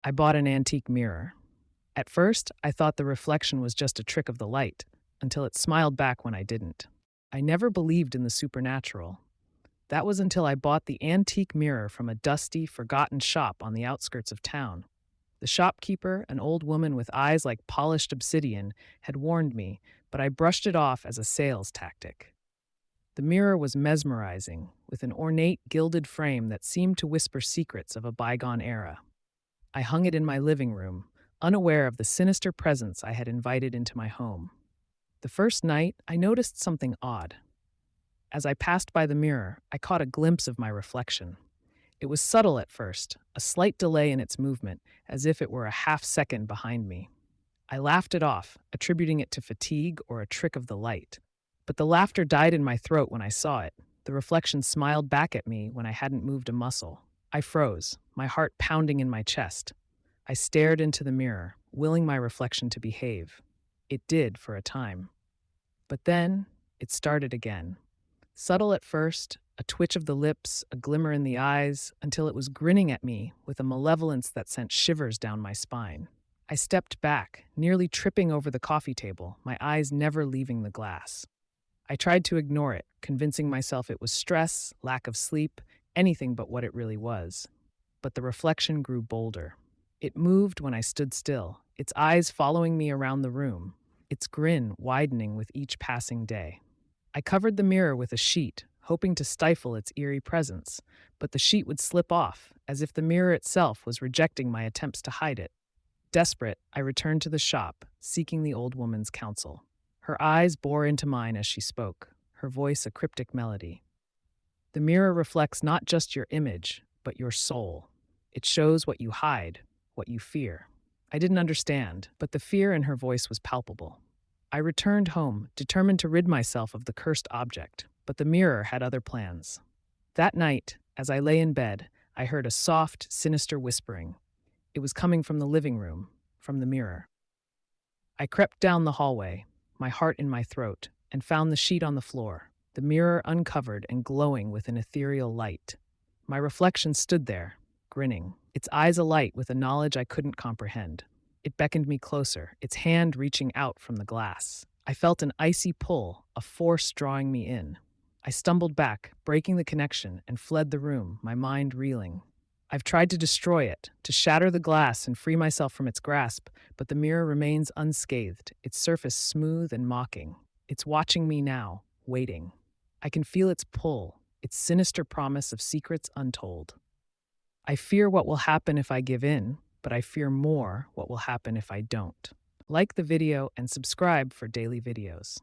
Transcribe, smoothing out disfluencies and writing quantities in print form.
I bought an antique mirror. At first, I thought the reflection was just a trick of the light, until it smiled back when I didn't. I never believed in the supernatural. That was until I bought the antique mirror from a dusty, forgotten shop on the outskirts of town. The shopkeeper, an old woman with eyes like polished obsidian, had warned me, but I brushed it off as a sales tactic. The mirror was mesmerizing, with an ornate, gilded frame that seemed to whisper secrets of a bygone era. I hung it in my living room, unaware of the sinister presence I had invited into my home. The first night, I noticed something odd. As I passed by the mirror, I caught a glimpse of my reflection. It was subtle at first, a slight delay in its movement, as if it were a half second behind me. I laughed it off, attributing it to fatigue or a trick of the light. But the laughter died in my throat when I saw it. The reflection smiled back at me when I hadn't moved a muscle. I froze, my heart pounding in my chest. I stared into the mirror, willing my reflection to behave. It did for a time. But then, it started again. Subtle at first, a twitch of the lips, a glimmer in the eyes, until it was grinning at me with a malevolence that sent shivers down my spine. I stepped back, nearly tripping over the coffee table, my eyes never leaving the glass. I tried to ignore it, convincing myself it was stress, lack of sleep, anything but what it really was. But the reflection grew bolder. It moved when I stood still, its eyes following me around the room, its grin widening with each passing day. I covered the mirror with a sheet, hoping to stifle its eerie presence, but the sheet would slip off, as if the mirror itself was rejecting my attempts to hide it. Desperate, I returned to the shop, seeking the old woman's counsel. Her eyes bore into mine as she spoke, her voice a cryptic melody. The mirror reflects not just your image, but your soul. It shows what you hide, what you fear. I didn't understand, but the fear in her voice was palpable. I returned home, determined to rid myself of the cursed object, but the mirror had other plans. That night, as I lay in bed, I heard a soft, sinister whispering. It was coming from the living room, from the mirror. I crept down the hallway, my heart in my throat, and found the sheet on the floor, the mirror uncovered and glowing with an ethereal light. My reflection stood there, grinning, its eyes alight with a knowledge I couldn't comprehend. It beckoned me closer, its hand reaching out from the glass. I felt an icy pull, a force drawing me in. I stumbled back, breaking the connection, and fled the room, my mind reeling. I've tried to destroy it, to shatter the glass and free myself from its grasp, but the mirror remains unscathed, its surface smooth and mocking. It's watching me now, waiting. I can feel its pull, its sinister promise of secrets untold. I fear what will happen if I give in, but I fear more what will happen if I don't. Like the video and subscribe for daily videos.